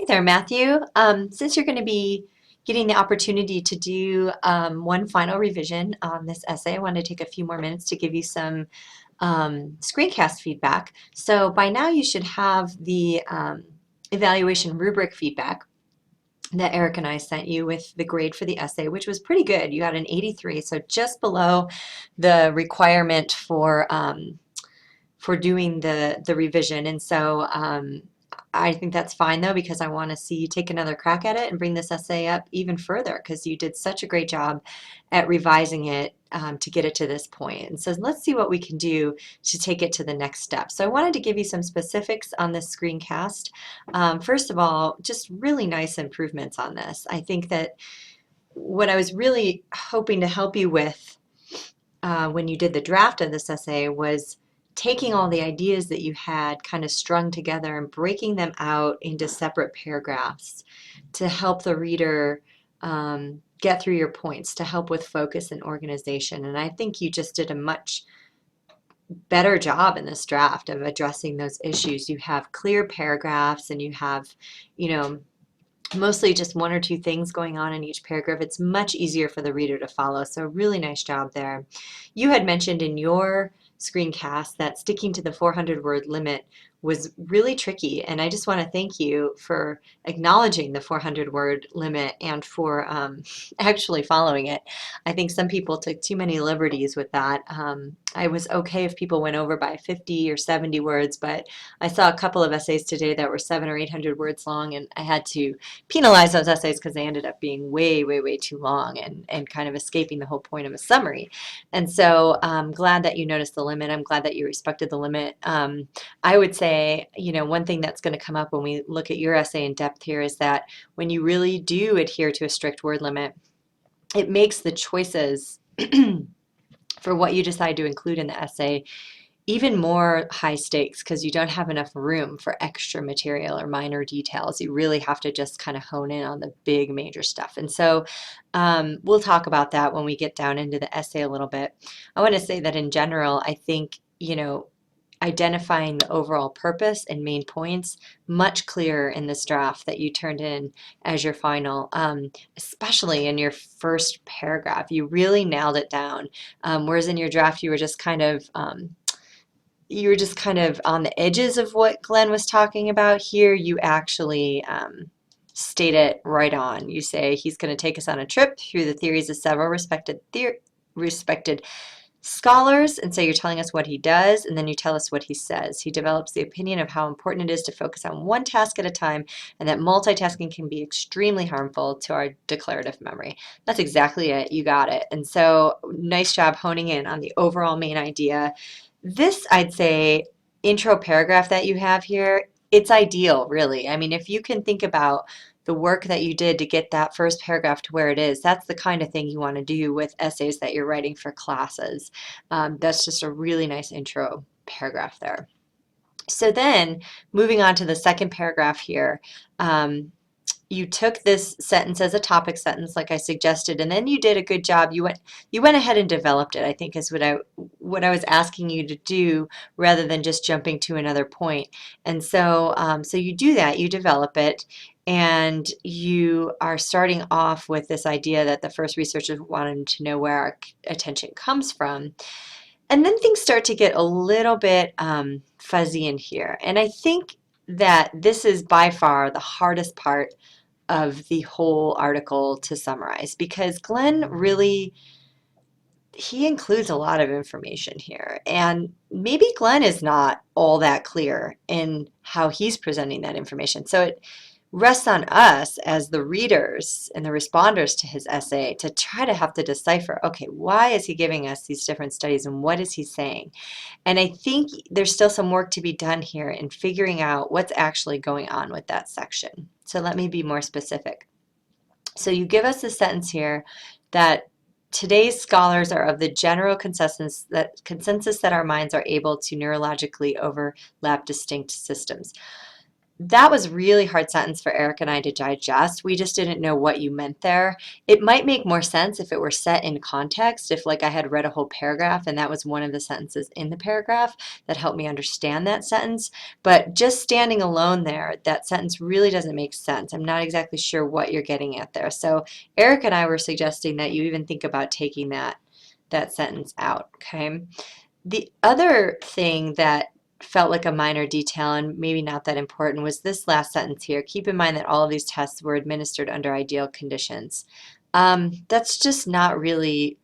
Hey there, Matthew. Since you're going to be getting the opportunity to do one final revision on this essay, I want to take a few more minutes to give you some screencast feedback. So by now you should have the evaluation rubric feedback that Eric and I sent you with the grade for the essay, which was pretty good. You got an 83, so just below the requirement for doing the revision. And so I think that's fine though, because I want to see you take another crack at it and bring this essay up even further because you did such a great job at revising it to get it to this point. And so let's see what we can do to take it to the next step. So I wanted to give you some specifics on this screencast. First of all, just really nice improvements on this. I think that what I was really hoping to help you with when you did the draft of this essay was taking all the ideas that you had kind of strung together and breaking them out into separate paragraphs to help the reader get through your points, to help with focus and organization. And I think you just did a much better job in this draft of addressing those issues. You have clear paragraphs and you have, you know, mostly just one or two things going on in each paragraph. It's much easier for the reader to follow. So really nice job there. You had mentioned in your screencast that sticking to the 400 word limit was really tricky. And I just want to thank you for acknowledging the 400 word limit and for actually following it. I think some people took too many liberties with that. I was okay if people went over by 50 or 70 words, but I saw a couple of essays today that were 700 or 800 words long, and I had to penalize those essays because they ended up being way, way, way too long and kind of escaping the whole point of a summary. And so I'm glad that you noticed the limit. I'm glad that you respected the limit. I would say, you know, one thing that's going to come up when we look at your essay in depth here is that when you really do adhere to a strict word limit, it makes the choices for what you decide to include in the essay even more high stakes because you don't have enough room for extra material or minor details. You really have to just kind of hone in on the big major stuff. And so we'll talk about that when we get down into the essay a little bit. I want to say that in general, I think, you know, identifying the overall purpose and main points much clearer in this draft that you turned in as your final, especially in your first paragraph. You really nailed it down. Whereas in your draft, you were just kind of on the edges of what Glenn was talking about. Here you actually state it right on. You say he's going to take us on a trip through the theories of several respected scholars, and so you're telling us what he does, and then you tell us what he says. He develops the opinion of how important it is to focus on one task at a time, and that multitasking can be extremely harmful to our declarative memory. That's exactly it. You got it. And so nice job honing in on the overall main idea. This, I'd say, intro paragraph that you have here, it's ideal, really. I mean, if you can think about the work that you did to get that first paragraph to where it is, that's the kind of thing you want to do with essays that you're writing for classes. That's just a really nice intro paragraph there. So then, moving on to the second paragraph here, you took this sentence as a topic sentence like I suggested, and then you did a good job. You went ahead and developed it, I think is what I was asking you to do rather than just jumping to another point. And so so you do that, you develop it, and you are starting off with this idea that the first researchers wanted to know where our attention comes from. And then things start to get a little bit fuzzy in here. And I think that this is by far the hardest part of the whole article to summarize because Glenn really, he includes a lot of information here, and maybe Glenn is not all that clear in how he's presenting that information. So it rests on us as the readers and the responders to his essay to try to have to decipher, okay, why is he giving us these different studies and what is he saying? And I think there's still some work to be done here in figuring out what's actually going on with that section. So let me be more specific. So you give us a sentence here that today's scholars are of the general consensus that our minds are able to neurologically overlap distinct systems. That was really hard sentence for Eric and I to digest. We just didn't know what you meant there. It might make more sense if it were set in context, if like I had read a whole paragraph and that was one of the sentences in the paragraph that helped me understand that sentence. But just standing alone there, that sentence really doesn't make sense. I'm not exactly sure what you're getting at there. So Eric and I were suggesting that you even think about taking that sentence out, okay? The other thing that felt like a minor detail and maybe not that important was this last sentence here. Keep in mind that all of these tests were administered under ideal conditions. That's just not really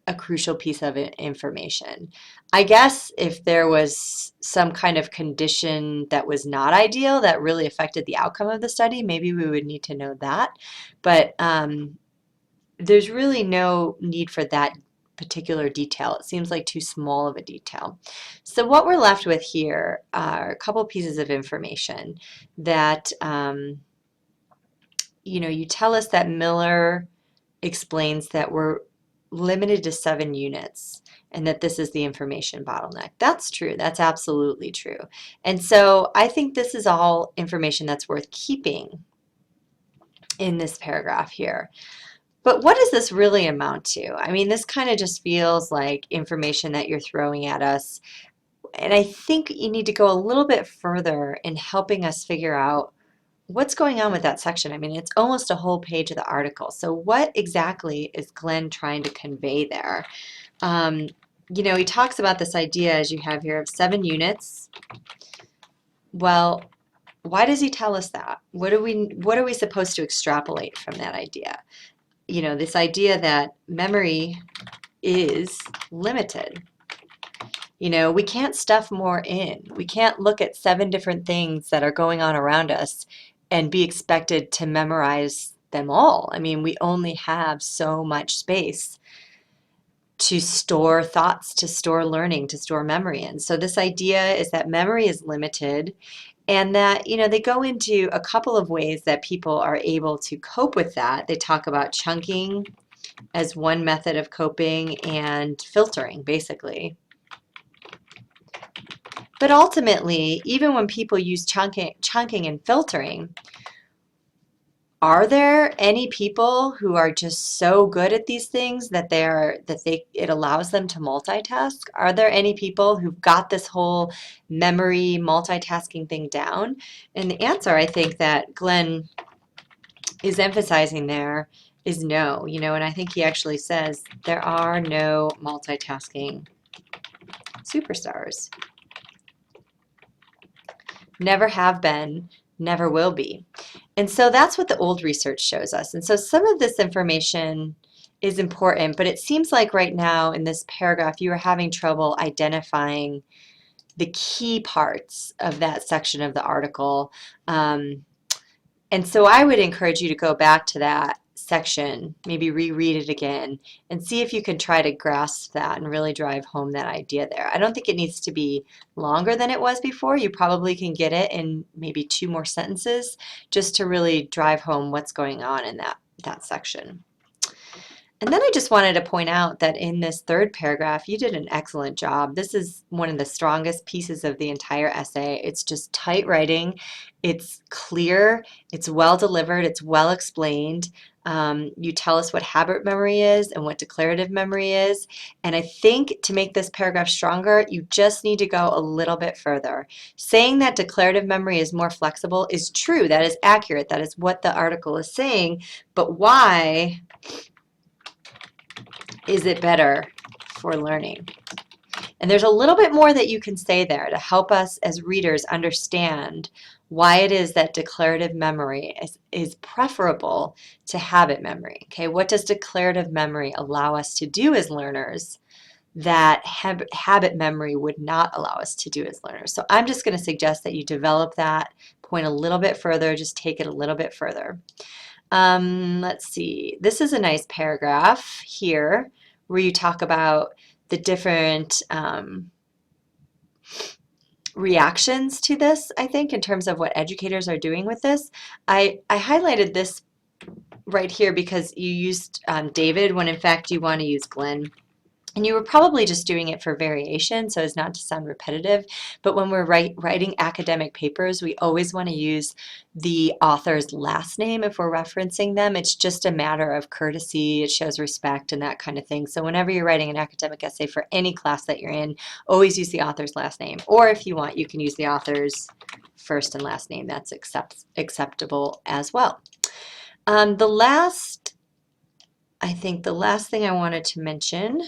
a crucial piece of information. I guess if there was some kind of condition that was not ideal that really affected the outcome of the study, maybe we would need to know that. But there's really no need for that particular detail. It seems like too small of a detail. So what we're left with here are a couple pieces of information that, you tell us that Miller explains that we're limited to 7 units and that this is the information bottleneck. That's true. That's absolutely true. And so I think this is all information that's worth keeping in this paragraph here. But what does this really amount to? I mean, this kind of just feels like information that you're throwing at us. And I think you need to go a little bit further in helping us figure out what's going on with that section. I mean, it's almost a whole page of the article. So what exactly is Glenn trying to convey there? He talks about this idea, as you have here, of 7 units. Well, why does he tell us that? What are we supposed to extrapolate from that idea? This idea that memory is limited. We can't stuff more in. We can't look at 7 different things that are going on around us and be expected to memorize them all. I mean, we only have so much space to store thoughts, to store learning, to store memory in. So this idea is that memory is limited, and that, they go into a couple of ways that people are able to cope with that. They talk about chunking as one method of coping and filtering, basically. But ultimately, even when people use chunking and filtering, are there any people who are just so good at these things that it allows them to multitask? Are there any people who've got this whole memory multitasking thing down? And the answer, I think, that Glenn is emphasizing there is no. And I think he actually says there are no multitasking superstars. Never have been, never will be. And so that's what the old research shows us. And so some of this information is important, but it seems like right now in this paragraph you are having trouble identifying the key parts of that section of the article. And so I would encourage you to go back to that section, maybe reread it again, and see if you can try to grasp that and really drive home that idea there. I don't think it needs to be longer than it was before. You probably can get it in maybe 2 more sentences just to really drive home what's going on in that section. And then I just wanted to point out that in this 3rd paragraph, you did an excellent job. This is one of the strongest pieces of the entire essay. It's just tight writing. It's clear. It's well delivered. It's well explained. You tell us what habit memory is and what declarative memory is. And I think to make this paragraph stronger, you just need to go a little bit further. Saying that declarative memory is more flexible is true. That is accurate. That is what the article is saying. But why is it better for learning? And there's a little bit more that you can say there to help us as readers understand why it is that declarative memory is preferable to habit memory. Okay, what does declarative memory allow us to do as learners that habit memory would not allow us to do as learners? So I'm just going to suggest that you develop that point a little bit further, just take it a little bit further. Let's see, this is a nice paragraph here where you talk about the different reactions to this, I think, in terms of what educators are doing with this. I highlighted this right here because you used David when in fact you want to use Glenn. And you were probably just doing it for variation, so as not to sound repetitive. But when we're writing academic papers, we always want to use the author's last name if we're referencing them. It's just a matter of courtesy. It shows respect and that kind of thing. So whenever you're writing an academic essay for any class that you're in, always use the author's last name. Or if you want, you can use the author's first and last name. That's acceptable as well. I think the last thing I wanted to mention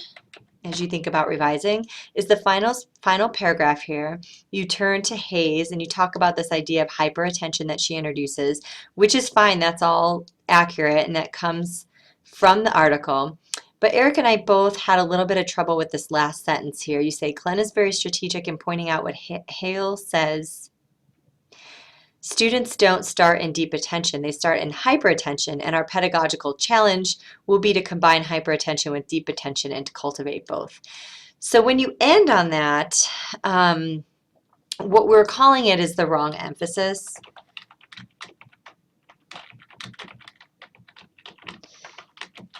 as you think about revising is the final paragraph here. You turn to Hayes and you talk about this idea of hyperattention that she introduces, which is fine. That's all accurate and that comes from the article. But Eric and I both had a little bit of trouble with this last sentence here. You say Glenn is very strategic in pointing out what Hale says. Students don't start in deep attention, they start in hyperattention, and our pedagogical challenge will be to combine hyperattention with deep attention and to cultivate both. So when you end on that, what we're calling it is the wrong emphasis.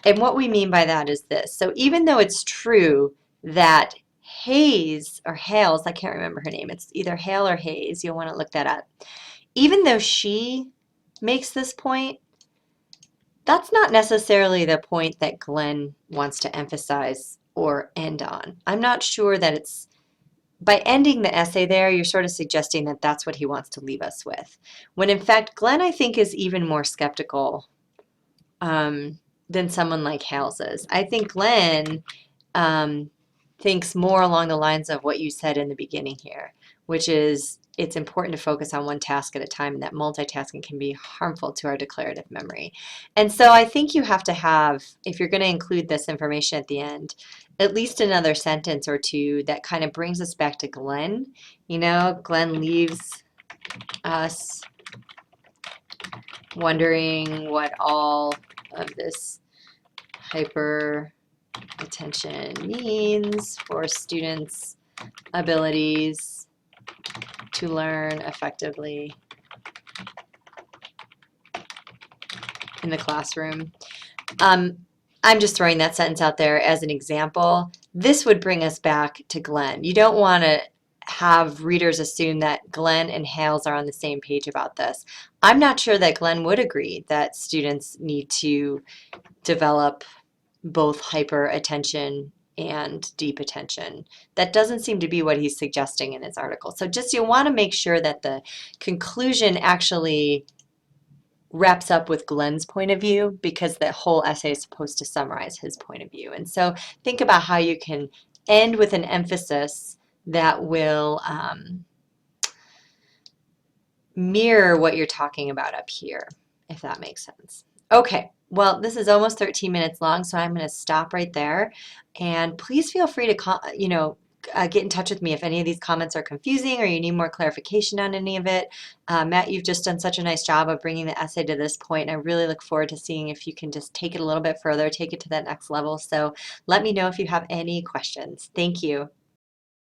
And what we mean by that is this. So even though it's true that Hayes, or Hales, I can't remember her name, it's either Hale or Hayes, you'll want to look that up. Even though she makes this point, that's not necessarily the point that Glenn wants to emphasize or end on. I'm not sure that it's, by ending the essay there, you're sort of suggesting that that's what he wants to leave us with. When in fact, Glenn, I think, is even more skeptical than someone like Hales is. I think Glenn thinks more along the lines of what you said in the beginning here, which is it's important to focus on one task at a time, and that multitasking can be harmful to our declarative memory. And so I think you have to have, if you're going to include this information at the end, at least another sentence or two that kind of brings us back to Glenn. You know, Glenn leaves us wondering what all of this hyper attention means for students' abilities to learn effectively in the classroom. I'm just throwing that sentence out there as an example. This would bring us back to Glenn. You don't want to have readers assume that Glenn and Hales are on the same page about this. I'm not sure that Glenn would agree that students need to develop both hyper attention and deep attention. That doesn't seem to be what he's suggesting in his article. So just you want to make sure that the conclusion actually wraps up with Glenn's point of view, because the whole essay is supposed to summarize his point of view. And so think about how you can end with an emphasis that will mirror what you're talking about up here, if that makes sense. Okay, well, this is almost 13 minutes long, so I'm going to stop right there. And please feel free to, get in touch with me if any of these comments are confusing or you need more clarification on any of it. Matt, you've just done such a nice job of bringing the essay to this point. I really look forward to seeing if you can just take it a little bit further, take it to that next level. So let me know if you have any questions. Thank you.